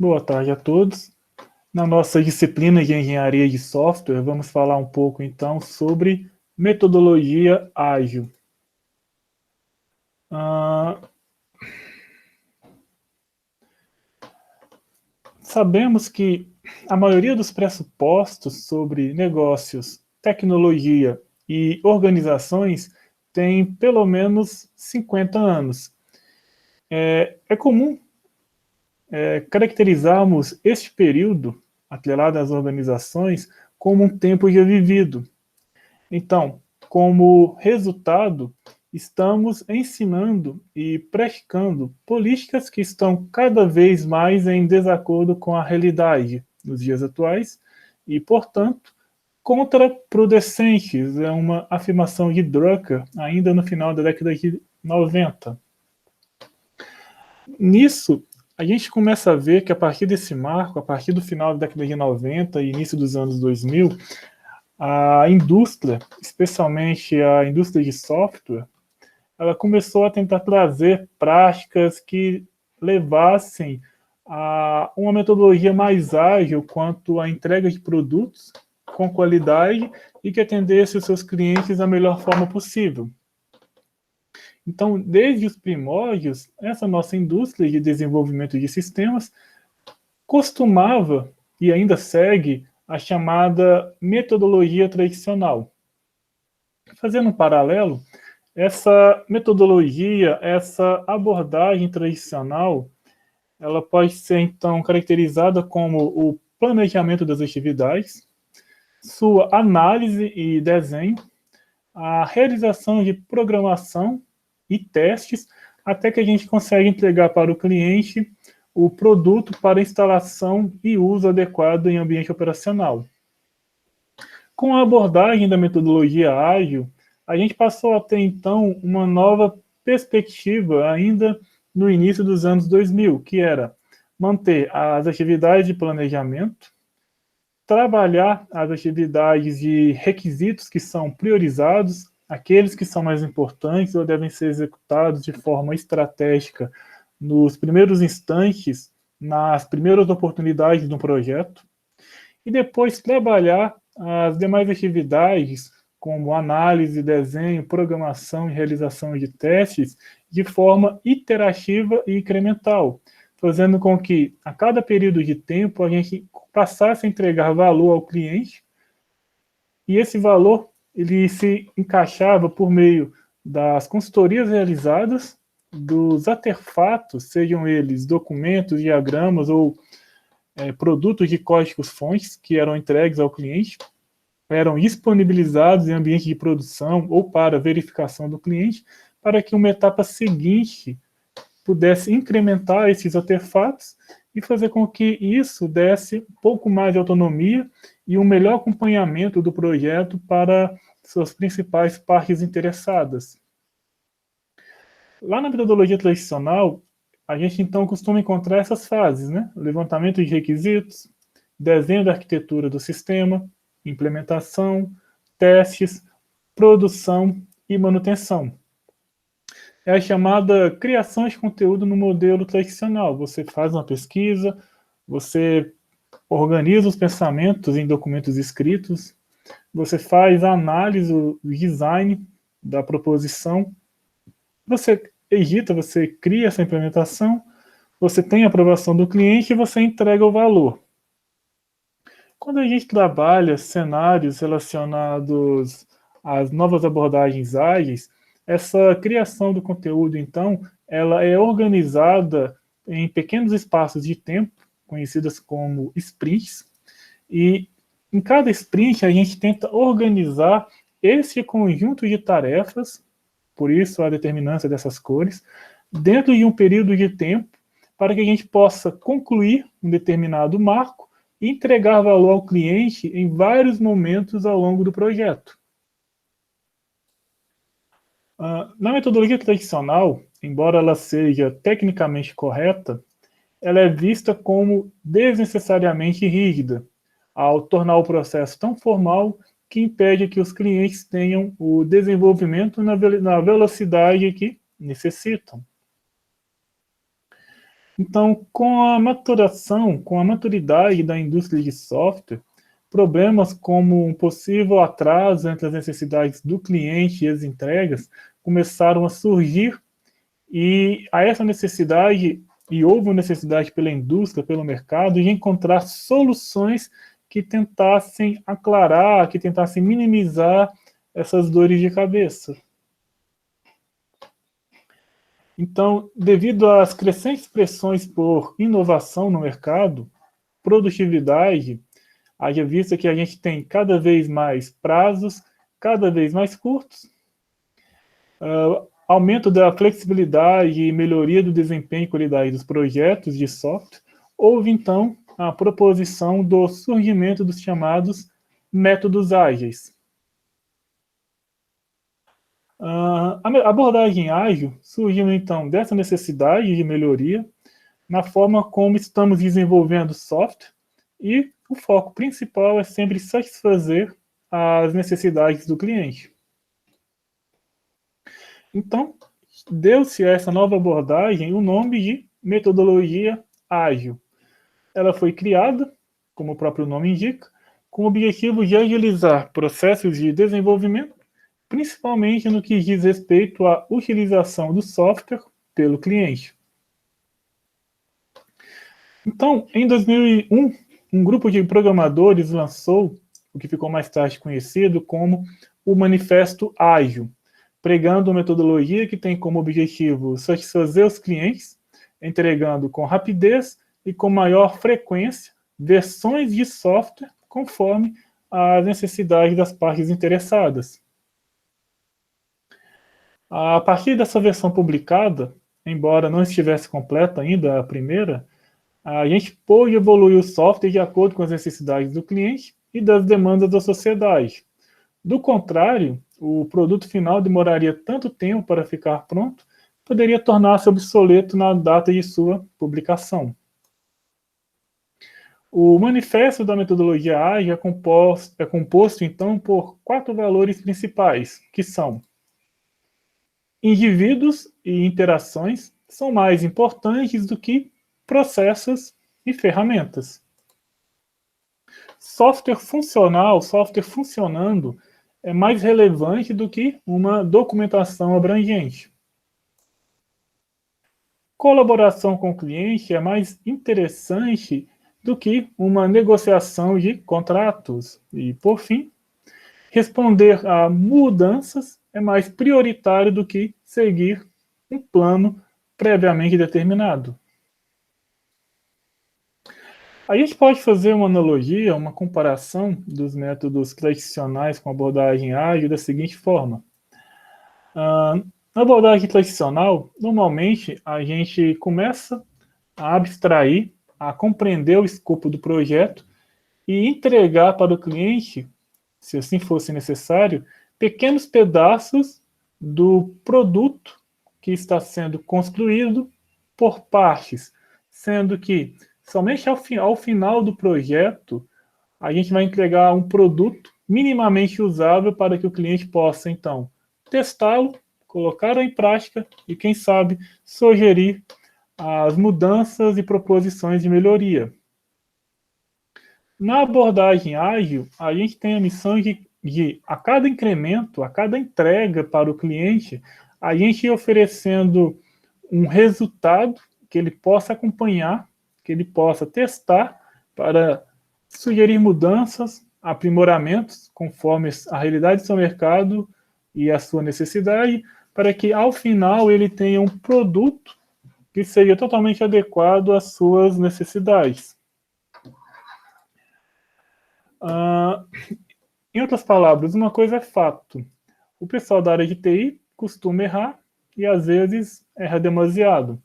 Boa tarde a todos. Na nossa disciplina de engenharia de software, vamos falar um pouco então sobre metodologia ágil. Sabemos que a maioria dos pressupostos sobre negócios, tecnologia e organizações tem pelo menos 50 anos. É comum caracterizarmos este período, atrelado às organizações, como um tempo já vivido. Então, como resultado, estamos ensinando e praticando políticas que estão cada vez mais em desacordo com a realidade nos dias atuais e, portanto, contraproducentes. É uma afirmação de Drucker, ainda no final da década de 90. Nisso, a gente começa a ver que a partir desse marco, a partir do final da década de 90 e início dos anos 2000, a indústria, especialmente a indústria de software, ela começou a tentar trazer práticas que levassem a uma metodologia mais ágil quanto à entrega de produtos com qualidade e que atendesse os seus clientes da melhor forma possível. Então, desde os primórdios, essa nossa indústria de desenvolvimento de sistemas costumava e ainda segue a chamada metodologia tradicional. Fazendo um paralelo, essa metodologia, essa abordagem tradicional, ela pode ser então caracterizada como o planejamento das atividades, sua análise e desenho, a realização de programação e testes, até que a gente consegue entregar para o cliente o produto para instalação e uso adequado em ambiente operacional. Com a abordagem da metodologia ágil, a gente passou a ter então uma nova perspectiva ainda no início dos anos 2000, que era manter as atividades de planejamento, trabalhar as atividades de requisitos que são priorizados, aqueles que são mais importantes ou devem ser executados de forma estratégica nos primeiros instantes, nas primeiras oportunidades do projeto, e depois trabalhar as demais atividades, como análise, desenho, programação e realização de testes, de forma iterativa e incremental, fazendo com que, a cada período de tempo, a gente passasse a entregar valor ao cliente, e esse valor ele se encaixava por meio das consultorias realizadas, dos artefatos, sejam eles documentos, diagramas ou produtos de códigos-fontes que eram entregues ao cliente, eram disponibilizados em ambiente de produção ou para verificação do cliente, para que uma etapa seguinte pudesse incrementar esses artefatos e fazer com que isso desse um pouco mais de autonomia e um melhor acompanhamento do projeto para suas principais partes interessadas. Lá na metodologia tradicional, a gente então costuma encontrar essas fases, né? Levantamento de requisitos, desenho da arquitetura do sistema, implementação, testes, produção e manutenção. É a chamada criação de conteúdo no modelo tradicional. Você faz uma pesquisa, você organiza os pensamentos em documentos escritos, você faz a análise, o design da proposição, você edita, você cria essa implementação, você tem a aprovação do cliente e você entrega o valor. Quando a gente trabalha cenários relacionados às novas abordagens ágeis, essa criação do conteúdo, então, ela é organizada em pequenos espaços de tempo, conhecidas como sprints, e em cada sprint a gente tenta organizar esse conjunto de tarefas, por isso a determinância dessas cores, dentro de um período de tempo, para que a gente possa concluir um determinado marco e entregar valor ao cliente em vários momentos ao longo do projeto. Na metodologia tradicional, embora ela seja tecnicamente correta, ela é vista como desnecessariamente rígida, ao tornar o processo tão formal que impede que os clientes tenham o desenvolvimento na velocidade que necessitam. Então, com a maturação, com a maturidade da indústria de software, problemas como um possível atraso entre as necessidades do cliente e as entregas começaram a surgir, e a essa necessidade, e houve uma necessidade pela indústria, pelo mercado, de encontrar soluções que tentassem aclarar, que tentassem minimizar essas dores de cabeça. Então, devido às crescentes pressões por inovação no mercado, produtividade, haja vista que a gente tem cada vez mais prazos, cada vez mais curtos, aumento da flexibilidade e melhoria do desempenho e qualidade dos projetos de software, houve então a proposição do surgimento dos chamados métodos ágeis. A abordagem ágil surgiu então dessa necessidade de melhoria na forma como estamos desenvolvendo software, e o foco principal é sempre satisfazer as necessidades do cliente. Então, deu-se a essa nova abordagem o nome de metodologia ágil. Ela foi criada, como o próprio nome indica, com o objetivo de agilizar processos de desenvolvimento, principalmente no que diz respeito à utilização do software pelo cliente. Então, em 2001, um grupo de programadores lançou o que ficou mais tarde conhecido como o Manifesto Ágil, pregando uma metodologia que tem como objetivo satisfazer os clientes, entregando com rapidez e com maior frequência versões de software conforme as necessidades das partes interessadas. A partir dessa versão publicada, embora não estivesse completa ainda a primeira, a gente pôde evoluir o software de acordo com as necessidades do cliente e das demandas da sociedade. Do contrário, o produto final demoraria tanto tempo para ficar pronto, poderia tornar-se obsoleto na data de sua publicação. O manifesto da metodologia ágil é composto então, por 4 valores principais, que são: indivíduos e interações são mais importantes do que processos e ferramentas. Software funcional, software funcionando, é mais relevante do que uma documentação abrangente. Colaboração com o cliente é mais interessante do que uma negociação de contratos. E, por fim, responder a mudanças é mais prioritário do que seguir um plano previamente determinado. A gente pode fazer uma analogia, uma comparação dos métodos tradicionais com abordagem ágil da seguinte forma. Na abordagem tradicional, normalmente a gente começa a abstrair, a compreender o escopo do projeto e entregar para o cliente, se assim fosse necessário, pequenos pedaços do produto que está sendo construído por partes, sendo que somente ao final do projeto a gente vai entregar um produto minimamente usável para que o cliente possa, então, testá-lo, colocá-lo em prática e, quem sabe, sugerir as mudanças e proposições de melhoria. Na abordagem ágil, a gente tem a missão de a cada incremento, a cada entrega para o cliente, a gente ir oferecendo um resultado que ele possa acompanhar, que ele possa testar para sugerir mudanças, aprimoramentos, conforme a realidade do seu mercado e a sua necessidade, para que ao final ele tenha um produto que seja totalmente adequado às suas necessidades. Em outras palavras, uma coisa é fato: o pessoal da área de TI costuma errar e às vezes erra demasiado.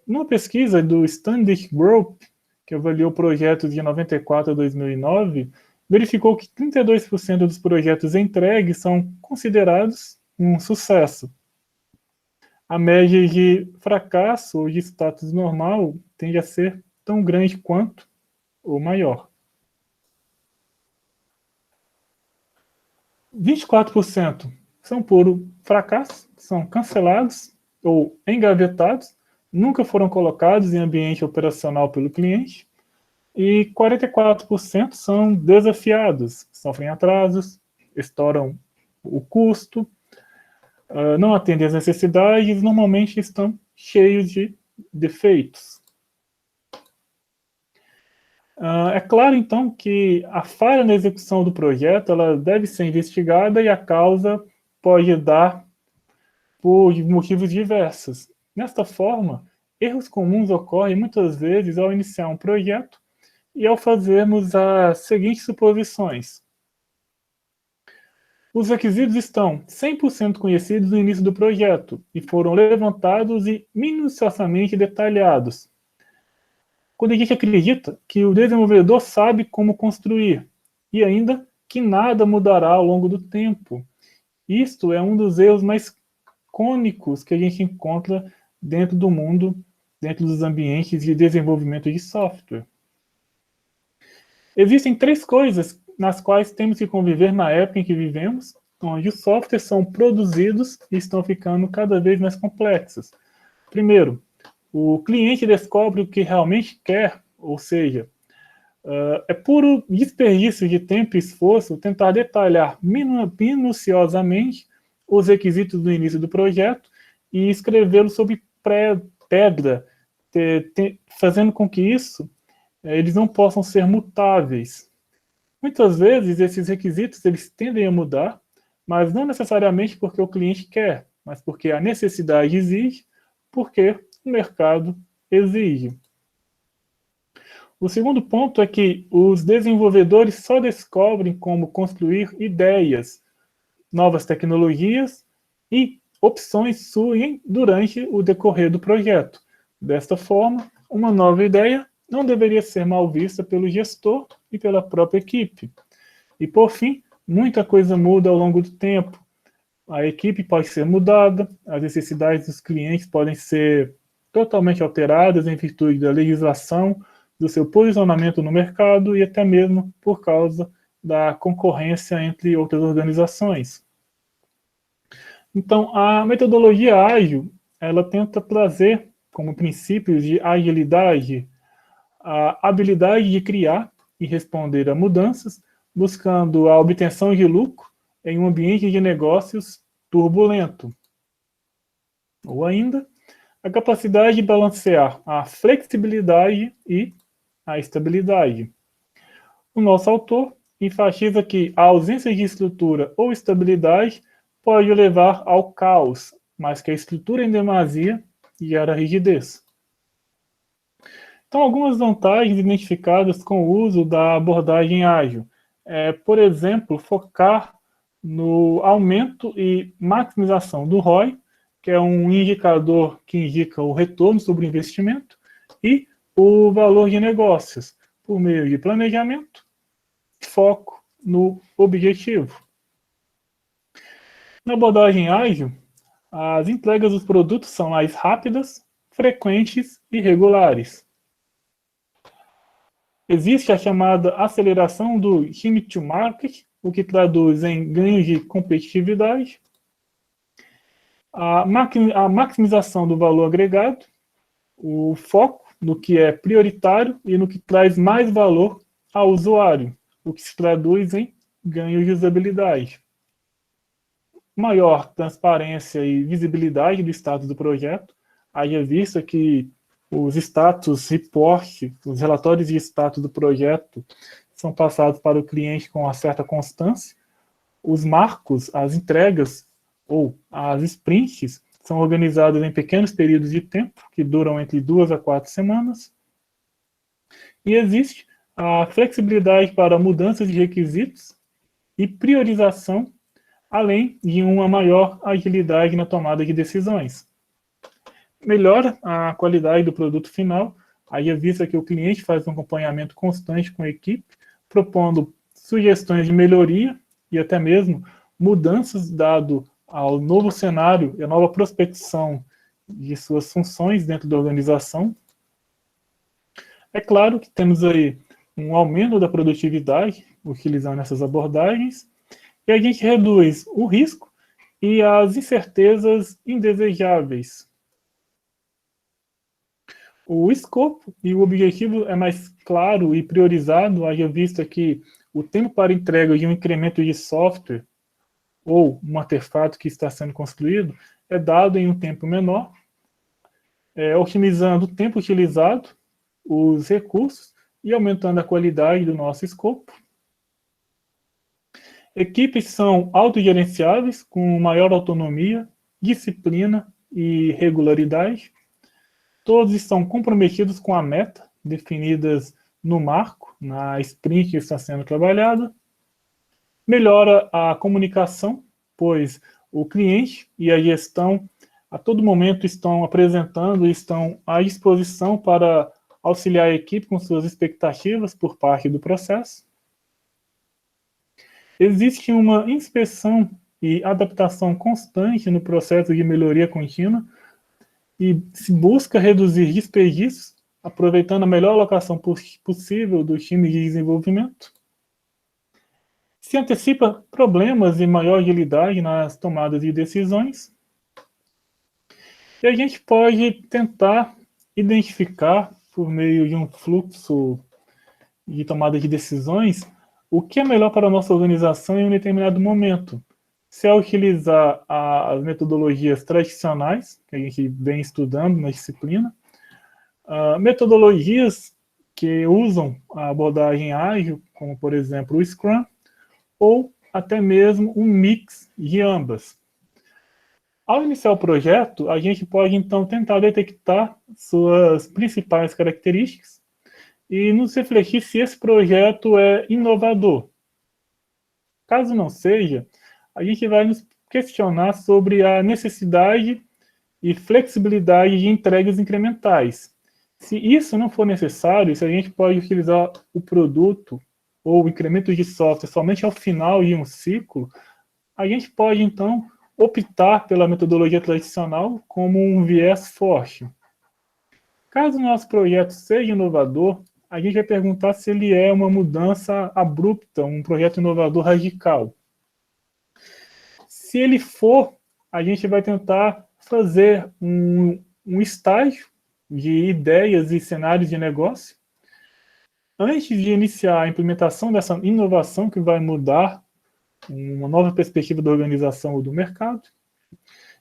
Numa pesquisa do Standish Group, que avaliou projetos de 94 a 2009, verificou que 32% dos projetos entregues são considerados um sucesso. A média de fracasso ou de status normal tende a ser tão grande quanto ou maior. 24% são por fracasso, são cancelados ou engavetados, nunca foram colocados em ambiente operacional pelo cliente, e 44% são desafiados, sofrem atrasos, estouram o custo, não atendem às necessidades, normalmente estão cheios de defeitos. É claro, então, que a falha na execução do projeto ela deve ser investigada e a causa pode dar por motivos diversos. Desta forma, erros comuns ocorrem muitas vezes ao iniciar um projeto e ao fazermos as seguintes suposições. Os requisitos estão 100% conhecidos no início do projeto e foram levantados e minuciosamente detalhados. Quando a gente acredita que o desenvolvedor sabe como construir e ainda que nada mudará ao longo do tempo. Isto é um dos erros mais cônicos que a gente encontra dentro do mundo, dentro dos ambientes de desenvolvimento de software. Existem 3 coisas nas quais temos que conviver na época em que vivemos, onde os softwares são produzidos e estão ficando cada vez mais complexos. Primeiro, o cliente descobre o que realmente quer, ou seja, é puro desperdício de tempo e esforço tentar detalhar minuciosamente os requisitos do início do projeto e escrevê-los sob pedra, fazendo com que isso eles não possam ser mutáveis. Muitas vezes esses requisitos eles tendem a mudar, mas não necessariamente porque o cliente quer, mas porque a necessidade exige, porque o mercado exige. O segundo ponto é que os desenvolvedores só descobrem como construir ideias, novas tecnologias e opções surgem durante o decorrer do projeto. Desta forma, uma nova ideia não deveria ser mal vista pelo gestor e pela própria equipe. E, por fim, muita coisa muda ao longo do tempo. A equipe pode ser mudada, as necessidades dos clientes podem ser totalmente alteradas em virtude da legislação, do seu posicionamento no mercado e até mesmo por causa da concorrência entre outras organizações. Então, a metodologia ágil, ela tenta trazer como princípios de agilidade a habilidade de criar e responder a mudanças, buscando a obtenção de lucro em um ambiente de negócios turbulento. Ou ainda, a capacidade de balancear a flexibilidade e a estabilidade. O nosso autor enfatiza que a ausência de estrutura ou estabilidade pode levar ao caos, mas que a estrutura em demasia gera rigidez. Então, algumas vantagens identificadas com o uso da abordagem ágil. Por exemplo, focar no aumento e maximização do ROI, que é um indicador que indica o retorno sobre o investimento, e o valor de negócios, por meio de planejamento, foco no objetivo. Na abordagem ágil, as entregas dos produtos são mais rápidas, frequentes e regulares. Existe a chamada aceleração do time to market, o que traduz em ganhos de competitividade. A maximização do valor agregado, o foco no que é prioritário e no que traz mais valor ao usuário, o que se traduz em ganhos de usabilidade. Maior transparência e visibilidade do status do projeto, haja vista que os status report, os relatórios de status do projeto são passados para o cliente com uma certa constância. Os marcos, as entregas ou as sprints são organizados em pequenos períodos de tempo, que duram entre 2 a 4 semanas. E existe a flexibilidade para mudanças de requisitos e priorização, além de uma maior agilidade na tomada de decisões. Melhora a qualidade do produto final, aí é vista que o cliente faz um acompanhamento constante com a equipe, propondo sugestões de melhoria e até mesmo mudanças dado ao novo cenário e a nova prospecção de suas funções dentro da organização. É claro que temos aí um aumento da produtividade utilizando essas abordagens e a gente reduz o risco e as incertezas indesejáveis. O escopo e o objetivo é mais claro e priorizado, haja vista que o tempo para entrega de um incremento de software ou um artefato que está sendo construído é dado em um tempo menor, otimizando o tempo utilizado, os recursos e aumentando a qualidade do nosso escopo. Equipes são autogerenciáveis, com maior autonomia, disciplina e regularidade. Todos estão comprometidos com a meta, definidas no marco, na sprint que está sendo trabalhada. Melhora a comunicação, pois o cliente e a gestão a todo momento estão apresentando e estão à disposição para auxiliar a equipe com suas expectativas por parte do processo. Existe uma inspeção e adaptação constante no processo de melhoria contínua e se busca reduzir desperdícios, aproveitando a melhor alocação possível do time de desenvolvimento. Se antecipa problemas e maior agilidade nas tomadas de decisões. E a gente pode tentar identificar, por meio de um fluxo de tomada de decisões, o que é melhor para a nossa organização em um determinado momento. Se é utilizar as metodologias tradicionais, que a gente vem estudando na disciplina, metodologias que usam a abordagem ágil, como por exemplo o Scrum, ou até mesmo um mix de ambas. Ao iniciar o projeto, a gente pode então tentar detectar suas principais características e nos refletir se esse projeto é inovador. Caso não seja, a gente vai nos questionar sobre a necessidade e flexibilidade de entregas incrementais. Se isso não for necessário, se a gente pode utilizar o produto ou o incremento de software somente ao final de um ciclo, a gente pode então optar pela metodologia tradicional como um viés forte. Caso o nosso projeto seja inovador, a gente vai perguntar se ele é uma mudança abrupta, um projeto inovador radical. Se ele for, a gente vai tentar fazer um estágio de ideias e cenários de negócio antes de iniciar a implementação dessa inovação que vai mudar uma nova perspectiva da organização ou do mercado.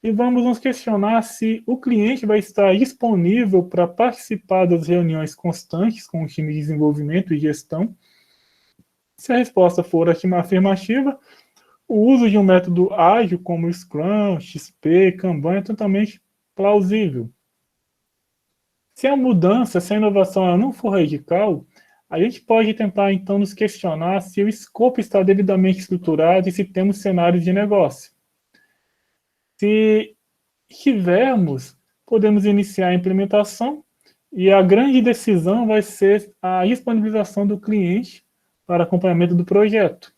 E vamos nos questionar se o cliente vai estar disponível para participar das reuniões constantes com o time de desenvolvimento e gestão. Se a resposta for afirmativa, o uso de um método ágil como Scrum, XP, Kanban é totalmente plausível. Se a mudança, se a inovação não for radical, a gente pode tentar então nos questionar se o escopo está devidamente estruturado e se temos cenários de negócio. Se tivermos, podemos iniciar a implementação e a grande decisão vai ser a disponibilização do cliente para acompanhamento do projeto.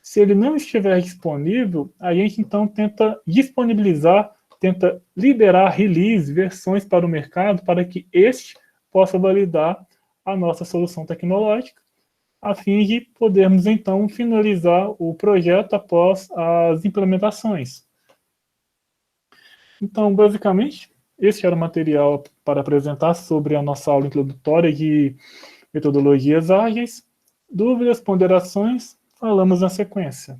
Se ele não estiver disponível, a gente então tenta disponibilizar, tenta liberar release, versões para o mercado, para que este possa validar a nossa solução tecnológica, a fim de podermos então finalizar o projeto após as implementações. Então, basicamente, esse era o material para apresentar sobre a nossa aula introdutória de metodologias ágeis. Dúvidas, ponderações, falamos na sequência.